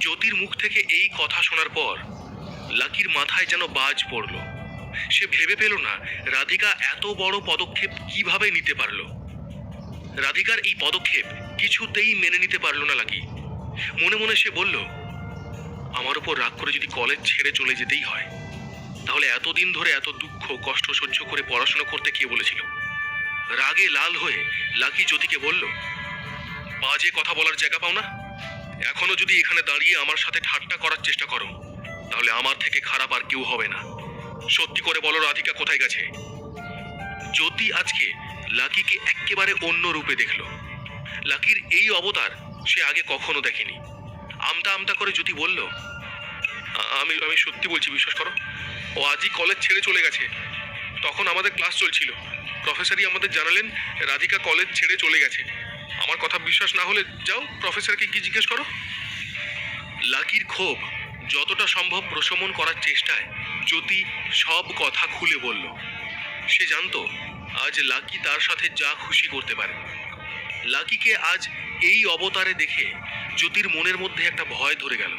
জ্যোতির মুখ থেকে এই কথা শোনার পর লাকির মাথায় যেন বাজ পড়ল। সে ভেবে পেল না রাধিকা এত বড় পদক্ষেপ কিভাবে নিতে পারল। রাধিকার এই পদক্ষেপ কিছুতেই মেনে নিতে পারল না লাকি। মনে মনে সে বলল, আমার উপর রাগ করে যদি কলেজ ছেড়ে চলে যেতেই হয়, তাহলে এতদিন ধরে এত দুঃখ কষ্ট সহ্য করে পড়াশোনা করতে কে বলেছিল? রাগে লাল হয়ে লাকি জ্যোতিকে বলল, বাজে কথা বলার জায়গা পাও না? এখনো যদি এখানে দাঁড়িয়ে আমার সাথে ঠাট্টা করার চেষ্টা করো, তাহলে আমার থেকে খারাপ আর কেউ হবে না। সত্যি করে বলো, রাধিকা কোথায় গেছে? জ্যোতি আজকে লাকিকে একেবারে অন্য রূপে দেখল। লাকির এই অবতার সে আগে কখনো দেখেনি। আমতা আমতা করে জ্যোতি বলল, আমি আমি সত্যি বলছি, বিশ্বাস করো। ও আজই কলেজ ছেড়ে চলে গেছে। তখন আমাদের ক্লাস চলছিল, প্রফেসরই আমাদের জানালেন রাধিকা কলেজ ছেড়ে চলে গেছে। আমার কথা বিশ্বাস না হলে যাও প্রফেসরকে কি জিজ্ঞেস করো। লাকির ক্ষোভ যতটা সম্ভব প্রশমন করার চেষ্টায় জ্যোতি সব কথা খুলে বলল। সে জানতো আজ লাকি তার সাথে যা খুশি করতে পারে। লাকিকে আজ এই অবতারে দেখে জ্যোতির মনের মধ্যে একটা ভয় ধরে গেল।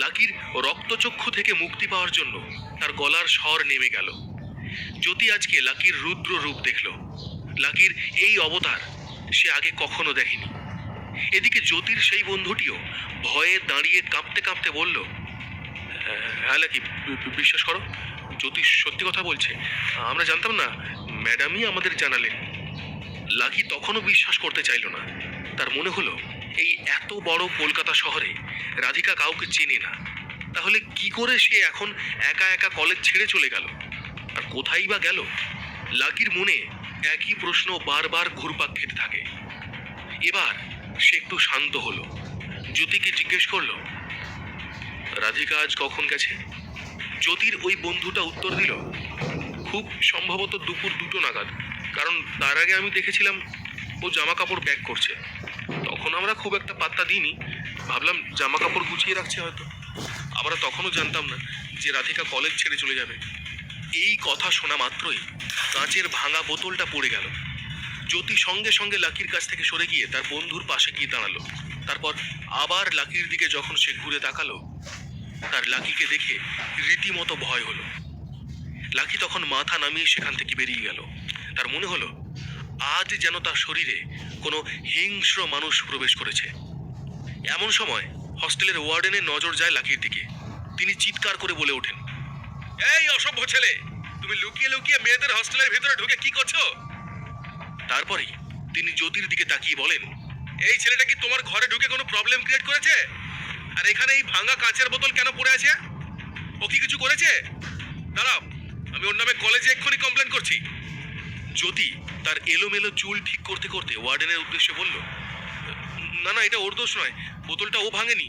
লাকির রক্তচক্ষু থেকে মুক্তি পাওয়ার জন্য তার গলার স্বর নেমে গেল। জ্যোতি আজকে লাকির রুদ্র রূপ দেখল। লাকির এই অবতার সে আগে কখনো দেখেনি। এদিকে জ্যোতির সেই বন্ধুটিও ভয়ে দাঁড়িয়ে কাঁপতে কাঁপতে বলল, হ্যাঁ লাকি, বিশ্বাস করো, জ্যোতি সত্যি কথা বলছে। আমরা জানতাম না, ম্যাডামই আমাদের জানালেন। লাকি তখনও বিশ্বাস করতে চাইল না। তার মনে হলো এই এত বড় কলকাতা শহরে রাধিকা কাউকে চেনে না। তাহলে কি করে সে এখন একা একা কলেজ ছেড়ে চলে গেল, আর কোথায় বা গেল? লাকির মনে একই প্রশ্ন বারবার ঘুরপাক খেতে থাকে। এবার সে একটু শান্ত হলো। জ্যোতিকে জিজ্ঞেস করলো, রাধিকা আজ কখন গেছে? জ্যোতির ওই বন্ধুটা উত্তর দিল, খুব সম্ভবত দুপুর 2টো নাগাদ, কারণ তার আগে আমি দেখেছিলাম ও জামা কাপড় প্যাক করছে। তখন আমরা খুব একটা পাত্তা দিইনি, ভাবলাম জামা কাপড় গুছিয়ে রাখছে হয়তো। আমরা তখনও জানতাম না যে রাধিকা কলেজ ছেড়ে চলে যাবে। এই কথা শোনা মাত্রই কাঁচের ভাঙা বোতলটা পড়ে গেল। জ্যোতি সঙ্গে সঙ্গে লাকির কাছ থেকে সরে গিয়ে তার বন্ধুর পাশে গিয়ে দাঁড়ালো। তারপর আবার লাকির দিকে যখন সে ঘুরে তাকালো, তার লাকিকে দেখে রীতিমতো ভয় হলো। লাকি তখন মাথা নামিয়ে সেখান থেকে বেরিয়ে গেল। তার মনে হলো আজ যেন তার শরীরে কোনো হিংস্র মানুষ প্রবেশ করেছে। এমন সময় হস্টেলের ওয়ার্ডেনের নজর যায় লাকির দিকে। তিনি চিৎকার করে বলে ওঠেন, এই অসভ্য ছেলে, তুমি লুকিয়ে লুকিয়ে মেয়েদের হস্টেলের ভেতরে ঢুকে কি করছো? তারপরেই তিনি জ্যোতির দিকে তাকিয়ে বলেন, এই ছেলেটা কি তোমার ঘরে ঢুকে কোনো প্রবলেম ক্রিয়েট করেছে? আর এখানে এই ভাঙা কাঁচের বোতল কেন পড়ে আছে? ও কি কিছু করেছে? দাঁড়াও, আমি ওর নামে কলেজে এক্ষুনি কমপ্লেন করছি। জ্যোতি তার এলোমেলো চুল ঠিক করতে করতে ওয়ার্ডেনের উদ্দেশ্যে বলল, না না, এটা ওর দোষ নয়, বোতলটা ও ভাঙেনি।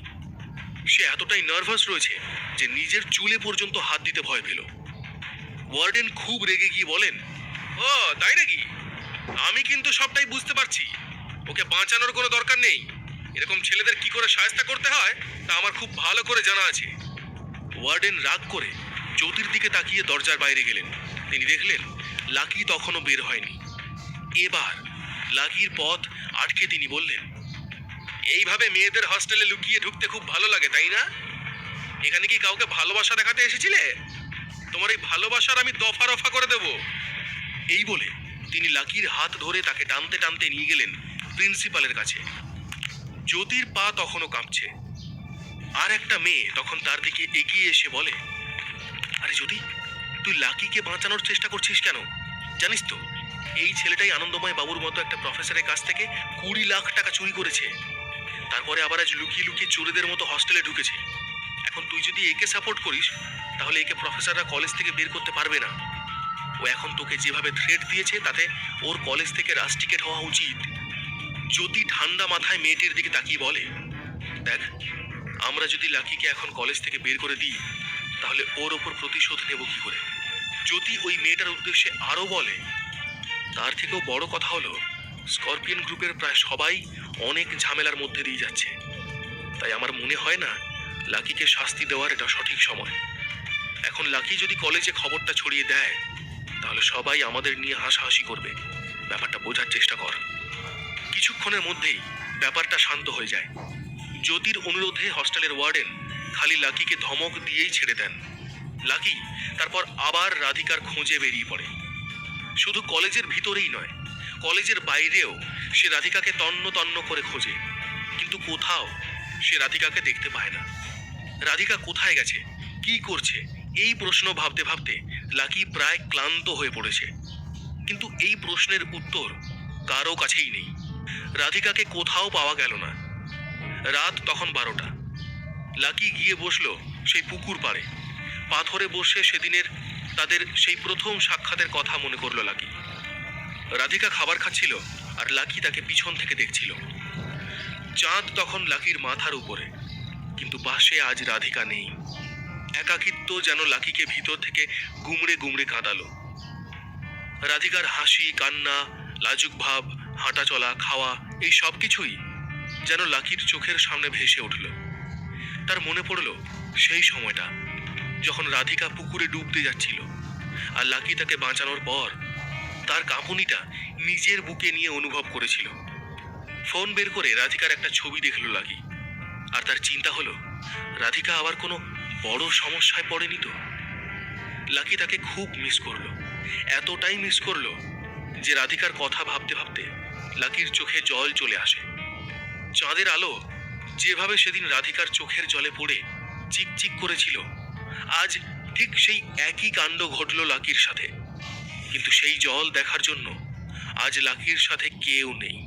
সে এতটাই নার্ভাস রয়েছে যে নিজের চুলে পর্যন্ত হাত দিতে ভয় পেল। ওয়ার্ডেন খুব রেগে গিয়ে বলেন, ও তাই নাকি? আমি কিন্তু সবটাই বুঝতে পারছি। ওকে বাঁচানোর কোনো দরকার নেই। এরকম ছেলেদের কি করে শায়েস্তা করতে হয় তা আমার খুব ভালো করে জানা আছে। ওয়ার্ডেন রাগ করে জ্যোতির দিকে তাকিয়ে দরজার বাইরে গেলেন। তিনি দেখলেন লাকি তখনও বের হয়নি। এবার লাকির পথ আটকে তিনি বললেন, এইভাবে মেয়েদের হস্টেলে লুকিয়ে ঢুকতে খুব ভালো লাগে, তাই না? এখানে কি কাউকে ভালোবাসা দেখাতে এসেছিলে? তোমার এই ভালোবাসার আমি দফা রফা করে দেব। এই বলে তিনি লাকির হাত ধরে তাকে টানতে টানতে নিয়ে গেলেন প্রিন্সিপালের কাছে। জ্যোতির পা তখনও কাঁপছে। আর একটা মেয়ে তখন তার দিকে এগিয়ে এসে বলে, আরে জ্যোতি, তুই লাকিকে বাঁচানোর চেষ্টা করছিস কেন? জানিস তো এই ছেলেটাই আনন্দময় বাবুর মতো একটা প্রফেসরের কাছ থেকে 20 লাখ টাকা চুরি করেছে। তারপরে আবার আজ লুকিয়ে লুকিয়ে চোরেদের মতো হস্টেলে ঢুকেছে। এখন তুই যদি একে সাপোর্ট করিস, তাহলে একে প্রফেসররা কলেজ থেকে বের করতে পারবে না। ও এখন তোকে যেভাবে থ্রেট দিয়েছে তাতে ওর কলেজ থেকে রাস্টিকেট হওয়া উচিত। জ্যোতি ঠান্ডা মাথায় মেয়েটির দিকে তাকিয়ে বলে, দেখ, আমরা যদি লাকিকে এখন কলেজ থেকে বের করে দিই, তাহলে ওর ওপর প্রতিশোধ নেব কি করে? জ্যোতি ওই মেয়েটার উদ্দেশ্যে আরো বলে, তার থেকেও বড় কথা হলো স্করপিয়ন গ্রুপের প্রায় সবাই অনেক ঝামেলার মধ্যে দিয়ে যাচ্ছে। তাই আমার মনে হয় না লাকিকে শাস্তি দেওয়ার এটা সঠিক সময়। এখন লাকি যদি কলেজে খবরটা ছড়িয়ে দেয়, তাহলে সবাই আমাদের নিয়ে হাসাহাসি করবে। ব্যাপারটা বোঝার চেষ্টা কর। কিছুক্ষণের মধ্যেই ব্যাপারটা শান্ত হয়ে যায়। জ্যোতির অনুরোধে হস্টেলের ওয়ার্ডেন খালি লাকিকে ধমক দিয়েই ছেড়ে দেন। লাকি তারপর আবার রাধিকার খোঁজে বেরিয়ে পড়ে। শুধু কলেজের ভিতরেই নয়, কলেজের বাইরেও সে রাধিকাকে তন্ন তন্ন করে খোঁজে, কিন্তু কোথাও সে রাধিকাকে দেখতে পায় না। রাধিকা কোথায় গেছে, কি করছে, এই প্রশ্ন ভাবতে ভাবতে লাকি প্রায় ক্লান্ত হয়ে পড়েছে। কিন্তু এই প্রশ্নের উত্তর কারো কাছেই নেই। রাধিকাকে কোথাও পাওয়া গেল না। রাত তখন 12টা। লাকি গিয়ে বসলো সেই পুকুর পাড়ে। পাথরে বসে সেদিনের তাদের সেই প্রথম সাক্ষাতের কথা মনে করলো লাকি। রাধিকা খাবার খাচ্ছিল আর লাকি তাকে পিছন থেকে দেখছিল। চাঁদ তখন লাকির মাথার উপরে, কিন্তু পাশে আজ রাধিকা নেই। একাকিত্ব যেন লাকিকে ভিতর থেকে গুমড়ে গুমড়ে কাঁদালো। রাধিকার হাসি, কান্না, লাজুক ভাব, হাঁটা চলা, খাওয়া, এই সব কিছুই যেন লাকির চোখের সামনে ভেসে উঠল। তার মনে পড়ল সেই সময়টা যখন রাধিকা পুকুরে ডুবতে যাচ্ছিল আর লাকি তাকে বাঁচানোর পর তার কাঁপুনিটা নিজের বুকে নিয়ে অনুভব করেছিল। ফোন বের করে রাধিকার একটা ছবি দেখল লাকি, আর তার চিন্তা হলো রাধিকা আবার কোনো বড় সমস্যায় পড়েনি তো। লাকি তাকে খুব মিস করলো, এতটাই মিস করলো যে রাধিকার কথা ভাবতে ভাবতে লাকির চোখে জল চলে আসে। চাঁদের আলো যেভাবে সেদিন রাধিকার চোখের জলে পড়ে চিকচিক করেছিল, আজ ঠিক সেই একই কাণ্ড ঘটল লাকির সাথে। কিন্তু সেই জল দেখার জন্য আজ লাকির সাথে কেউ নেই।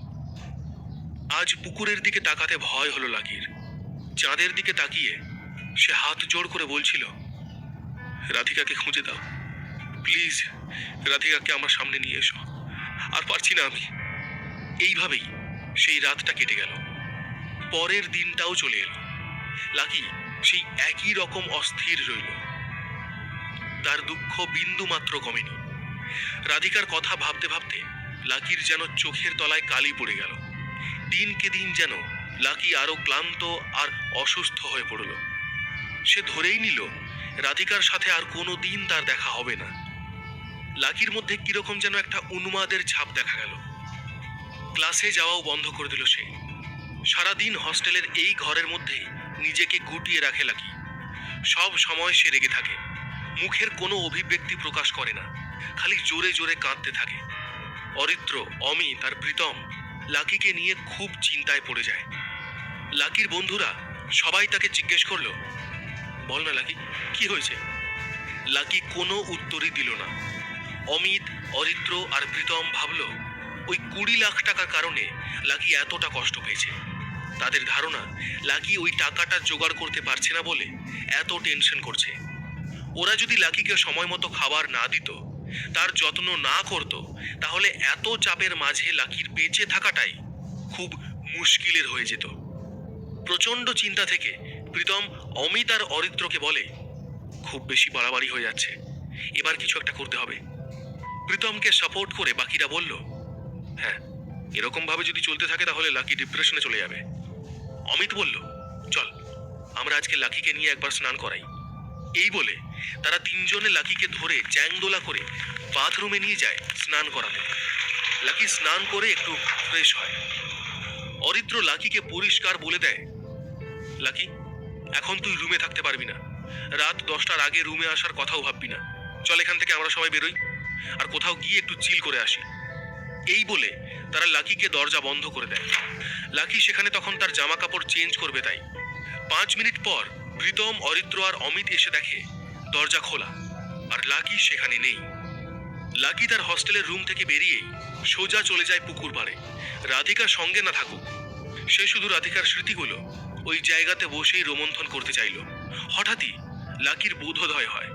আজ পুকুরের দিকে তাকাতে ভয় হলো লাকির। চাঁদের দিকে তাকিয়ে সে হাত জোড় করে বলছিল, রাধিকাকে খুঁজে দাও প্লিজ, রাধিকাকে আমার সামনে নিয়ে এসো, আর পারছি না আমি। এইভাবেই সেই রাতটা কেটে গেল। পরের দিনটাও চলে এলো। লাকি সেই একই রকম অস্থির রইল। তার দুঃখ বিন্দু মাত্র কমেনি। রাধিকার কথা ভাবতে ভাবতে লাকির যেন চোখের তলায় কালি পড়ে গেল। দিনকে দিন যেন লাকি আরো ক্লান্ত আর অসুস্থ হয়ে পড়ল। সে ধরেই নিল রাধিকার সাথে আর কোনো দিন তার দেখা হবে না। লাকির মধ্যে কিরকম যেন একটা উন্মাদের ছাপ দেখা গেল। ক্লাসে যাওয়াও বন্ধ করে দিল সে। সারাদিন হস্টেলের এই ঘরের মধ্যে নিজেকে গুটিয়ে রাখে লাকি। সব সময় সে রেগে থাকে, মুখের কোনো অভিব্যক্তি প্রকাশ করে না, খালি জোরে জোরে কাঁদতে থাকে। অরিত্র, অমিত আর প্রীতম লাকিকে নিয়ে খুব চিন্তায় পড়ে যায়। লাকির বন্ধুরা সবাই তাকে জিজ্ঞেস করলো, বল না লাকি, কি হয়েছে? লাকি কোনো উত্তরই দিল না। অমিত, অরিত্র আর প্রীতম ভাবলো ওই 20 লাখ টাকার কারণে লাকি এতটা কষ্ট পেয়েছে। তাদের ধারণা লাকি ওই টাকাটা জোগাড় করতে পারছে না বলে এত টেনশন করছে। ওরা যদি লাকিকে সময় মতো খাবার না দিত, তার যত্ন না করত, তাহলে এত চাপের মাঝে লাকির বেঁচে থাকাটাই খুব মুশকিলের হয়ে যেত। প্রচন্ড চিন্তা থেকে প্রীতম অমিত আর অরিত্রকে বলে, খুব বেশি বাড়াবাড়ি হয়ে যাচ্ছে, এবার কিছু একটা করতে হবে। প্রীতমকে সাপোর্ট করে বাকিরা বলল, হ্যাঁ, এরকম ভাবে যদি চলতে থাকে তাহলে লাকি ডিপ্রেশনে চলে যাবে। অমিত বলল, চল আমরা আজকে লাকিকে নিয়ে একবার স্নান করাই। এই বলে তারা তিনজনে লাকিকে ধরে চ্যাংদোলা করে বাথরুমে নিয়ে যায় স্নান করাতে। লাকি স্নান করে একটু ফ্রেশ হয়। অরিত্র লাকিকে পরিষ্কার বলে দেয়, লাকি, এখন তুই রুমে থাকতে পারবি না, রাত 10টার আগে রুমে আসার কথাও ভাববি না। চল এখান থেকে আমরা সবাই বেরোই আর কোথাও গিয়ে একটু চিল করে আসি। এই বলে তারা লাকিকে দরজা বন্ধ করে দেয়। লাকি সেখানে তখন তার জামা কাপড় চেঞ্জ করবে, তাই 5 মিনিট পর প্রীতম, অরিত্র আর অমিত এসে দেখে দরজা খোলা আর লাকি সেখানে নেই। লাকি তার হস্টেলের রুম থেকে বেরিয়ে সোজা চলে যায় পুকুর পাড়ে। রাধিকার সঙ্গে না থাকুক, সে শুধু রাধিকার স্মৃতিগুলো ওই জায়গাতে বসেই রোমন্থন করতে চাইল। হঠাৎই লাকির বোধোদয় হয়,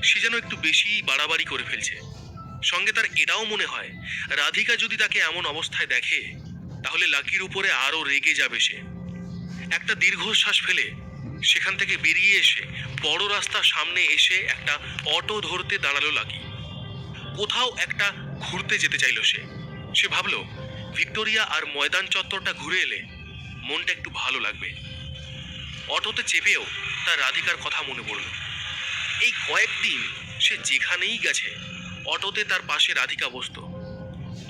সে যেন একটু বেশি বাড়াবাড়ি করে ফেলছে। সঙ্গে তার এটাও মনে হয় রাধিকা যদি তাকে এমন অবস্থায় দেখে তাহলে লাকির উপরে আরো রেগে যাবে সে। একটা দীর্ঘশ্বাস ফেলে সেখান থেকে বেরিয়ে এসে বড় রাস্তার সামনে এসে একটা অটো ধরতে দাঁড়ালো লাকি। কোথাও একটা ঘুরতে যেতে চাইল সে। সে ভাবলো ভিক্টোরিয়া আর ময়দান চত্বরটা ঘুরে এলে মনটা একটু ভালো লাগবে। অটোতে চেপেও তার রাধিকার কথা মনে পড়ল। এই কয়েকদিন সে যেখানেই গেছে অটোতে তার পাশে রাধিকা বসতো।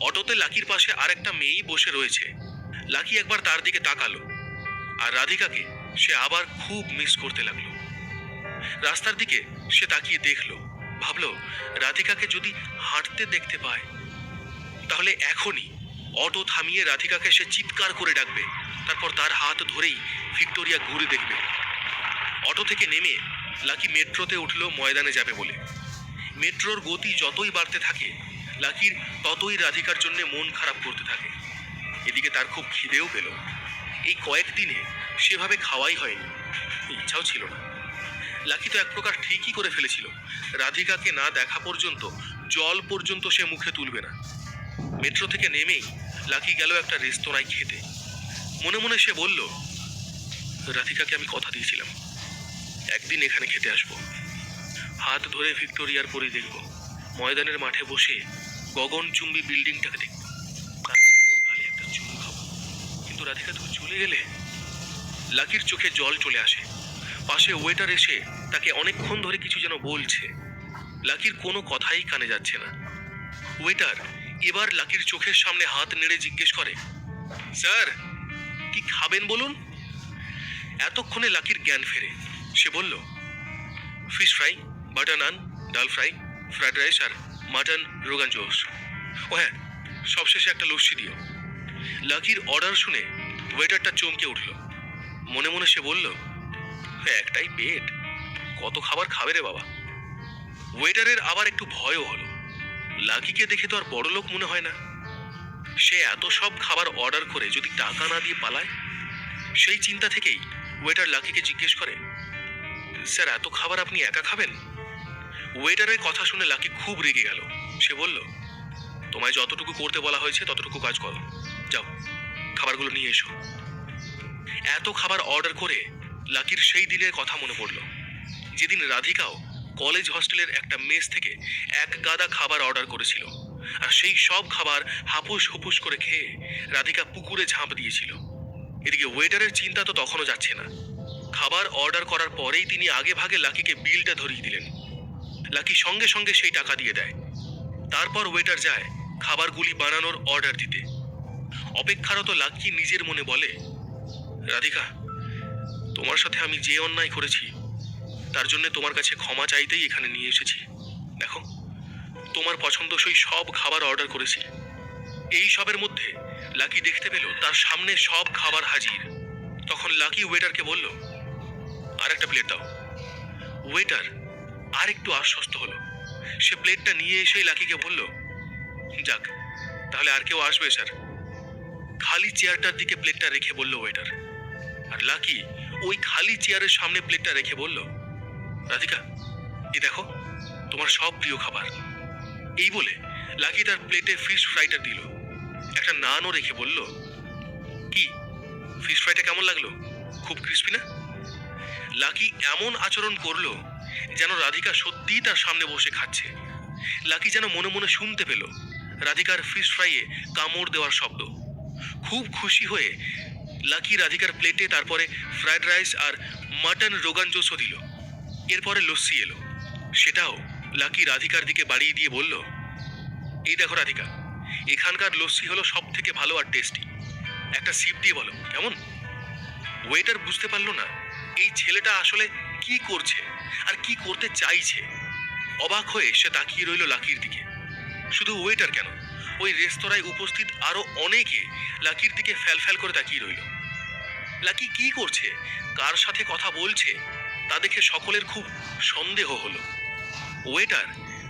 অটোতে লাকির পাশে আর একটা মেয়েই বসে রয়েছে। লাকি একবার তার দিকে তাকালো আর রাধিকাকে সে আবার খুব মিস করতে লাগলো। রাস্তার দিকে সে তাকিয়ে দেখলো, ভাবলো রাধিকাকে যদি হাঁটতে দেখতে পায় তাহলে এখনই অটো থামিয়ে রাধিকাকে সে চিৎকার করে ডাকবে, তারপর তার হাত ধরেই ভিক্টোরিয়া ঘুরে দেখবে। অটো থেকে নেমে লাকি মেট্রোতে উঠলো ময়দানে যাবে বলে। মেট্রোর গতি যতই বাড়তে থাকে লাকির ততই রাধিকার জন্য মন খারাপ করতে থাকে। এদিকে তার খুব খিদেও পেল। এই কয়েকদিনে সেভাবে খাওয়াই হয়নি, ইচ্ছাও ছিল না। লাকি তো এক প্রকার ঠিকই করে ফেলেছিল, রাধিকাকে না দেখা পর্যন্ত জল পর্যন্ত সে মুখে তুলবে না। মেট্রো থেকে নেমেই লাকি গেল একটা রেস্তোরাঁয় খেতে। মনে মনে সে বলল, রাধিকাকে আমি কথা দিয়েছিলাম একদিন এখানে খেতে আসবো, হাত ধরে ভিক্টোরিয়ার পরে দেখব, ময়দানের মাঠে বসে গগনচুম্বী বিল্ডিংটাকে দেখব, তারপর ওর গালে একটা চুমু খাবো। কিন্তু রাধিকা তুমি চলে গেলে। লাকির চোখে জল চলে আসে। পাশে ওয়েটার এসে তাকে অনেকক্ষণ ধরে কিছু যেন বলছে। লাকির কোনো কথাই কানে যাচ্ছে না। ওয়েটার এবার লাকির চোখের সামনে হাত নেড়ে জিজ্ঞেস করে, স্যার কি খাবেন বলুন। এতক্ষণে লাকির জ্ঞান ফেরে। সে বলল, ফিশ ফ্রাই, বাটার নান, ডাল ফ্রাই, ফ্রাইড রাইস আর মাটন রোগান জোশ। ও হ্যাঁ, সবশেষে একটা লস্যি দিও। লাকির অর্ডার শুনে ওয়েটারটা চমকে উঠল। মনে মনে সে বলল, একটাই পেট, কত খাবার খাবে রে বাবা। ওয়েটারের আবার একটু ভয়ও হলো। লাকিকে দেখে তো আর বড় লোক মনে হয় না। সে এত সব খাবার অর্ডার করে যদি টাকা না দিয়ে পালায়। সেই চিন্তা থেকেই ওয়েটার লাকিকে জিজ্ঞেস করে, স্যার এত খাবার আপনি একা খাবেন? ওয়েটারের কথা শুনে লাকি খুব রেগে গেল। সে বলল, তোমায় যতটুকু করতে বলা হয়েছে ততটুকু কাজ করো, যাও খাবারগুলো নিয়ে এসো। এত খাবার অর্ডার করে লাকির সেই দিনের কথা মনে পড়ল, যেদিন রাধিকাও কলেজ হস্টেলের একটা মেস থেকে এক গাদা খাবার অর্ডার করেছিল, আর সেই সব খাবার হাপুস হুপুস করে খেয়ে রাধিকা পুকুরে ঝাঁপ দিয়েছিল। এদিকে ওয়েটারের চিন্তা তো তখনও যাচ্ছে না। খাবার অর্ডার করার পরেই তিনি আগে ভাগে লাকিকে বিলটা ধরিয়ে দিলেন। লাকি সঙ্গে সঙ্গে সেই টাকা দিয়ে দেয়। তারপর ওয়েটার যায় খাবারগুলি বানানোর অর্ডার দিতে। অপেক্ষারত লাকি নিজের মনে বলে, রাধিকা তোমার সাথে আমি যে অন্যায় করেছি তার জন্য তোমার কাছে ক্ষমা চাইতেই এখানে নিয়ে এসেছি। দেখো তোমার পছন্দসই সব খাবার অর্ডার করেছি। এই সবের মধ্যে লাকি দেখতে পেল তার সামনে সব খাবার হাজির। তখন লাকি ওয়েটারকে বলল, আর একটা প্লেট দাও। ওয়েটার আর একটু আশ্বস্ত হলো। সে প্লেটটা নিয়ে এসেই লাকিকে বলল, যাক তাহলে আর কেউ আসবে স্যার। খালি চেয়ারটার দিকে প্লেটটা রেখে বলল ওয়েটার। আর লাকি ওই খালি চেয়ারের সামনে প্লেটটা রেখে বলল, রাধিকা এই দেখো তোমার সব প্রিয় খাবার। এই বলে লাকি তার প্লেটে ফিশ ফ্রাইটা দিল। একটা নানও রেখে বলল, কি ফিশ ফ্রাইটা কেমন লাগলো? খুব ক্রিস্পি না? লাকি এমন আচরণ করলো যেন রাধিকা সত্যিই তার সামনে বসে খাচ্ছে। লাকি যেন মনে মনে শুনতে পেল রাধিকার ফিশ ফ্রাইয়ে কামড় দেওয়ার শব্দ। খুব খুশি হয়ে লাকি রাধিকার প্লেটে তারপরে ফ্রাইড রাইস আর মাটন রোগান জোসও দিল। এরপরে লস্যি এলো। সেটাও লাকি রাধিকার দিকে বাড়িয়ে দিয়ে বলল, এই দেখো রাধিকা, এখানকার লস্যি হলো সব থেকে ভালো আর টেস্টি। একটা সিপ দিয়ে বলো কেমন। ওয়েটার বুঝতে পারলো না এই ছেলেটা আসলে কি করছে আর কি করতে চাইছে। অবাক হয়ে সে তাকিয়ে রইল লাকির দিকে। শুধু ওয়েটার কেন, ওই রেস্তোরাঁয় উপস্থিত আরো অনেকে লাকির দিকে ফ্যাল করে তাকিয়ে রইল। লাকি কি করছে, কার সাথে কথা বলছে তা দেখে সকলের খুব সন্দেহ হলো। ওয়েটার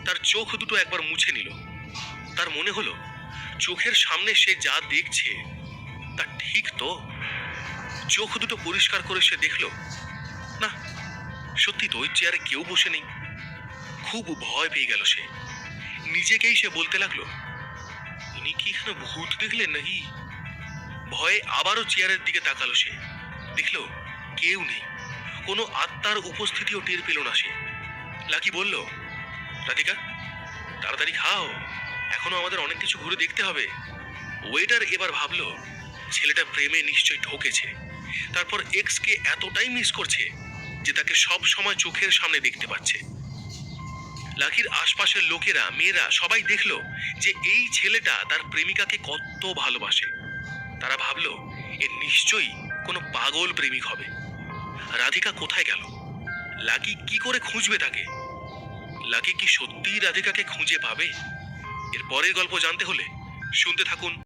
তার চোখ দুটো একবার মুছে নিল। তার মনে হলো চোখের সামনে সে যা দেখছে তা ঠিক তো। চোখ দুটো পরিষ্কার করে সে দেখল, না সত্যি তো ওই চেয়ারে কেউ বসে নেই। খুব ভয় পেয়ে গেল সে। নিজেকেই সে বলতে লাগলো, ইনি কি এখানে ভূত দেখলেন নাকি? ভয়ে আবারও চেয়ারের দিকে তাকালো সে। দেখলো কেউ নেই, কোনো আত্মার উপস্থিতিও টের পেল না সে। লাকি বলল, রাধিকা তাড়াতাড়ি খাও, এখনো আমাদের অনেক কিছু ঘুরে দেখতে হবে। ওয়েটার এবার ভাবলো ছেলেটা প্রেমে নিশ্চয় ঠকেছে। তারপর এক্সকে এতটাই মিস করছে যে তাকে সব সময় চোখের সামনে দেখতে পাচ্ছে। লাকির আশপাশের লোকেরা, মেয়েরা সবাই দেখলো যে এই ছেলেটা তার প্রেমিকাকে কত ভালোবাসে। তারা ভাবলো এ নিশ্চয়ই কোনো পাগল প্রেমিক হবে। রাধিকা কোথায় গেল? লাকি কি করে খুঁজবে তাকে? লাকি কি সত্যিই রাধিকাকে খুঁজে পাবে? এর পরের গল্প জানতে হলে শুনতে থাকুন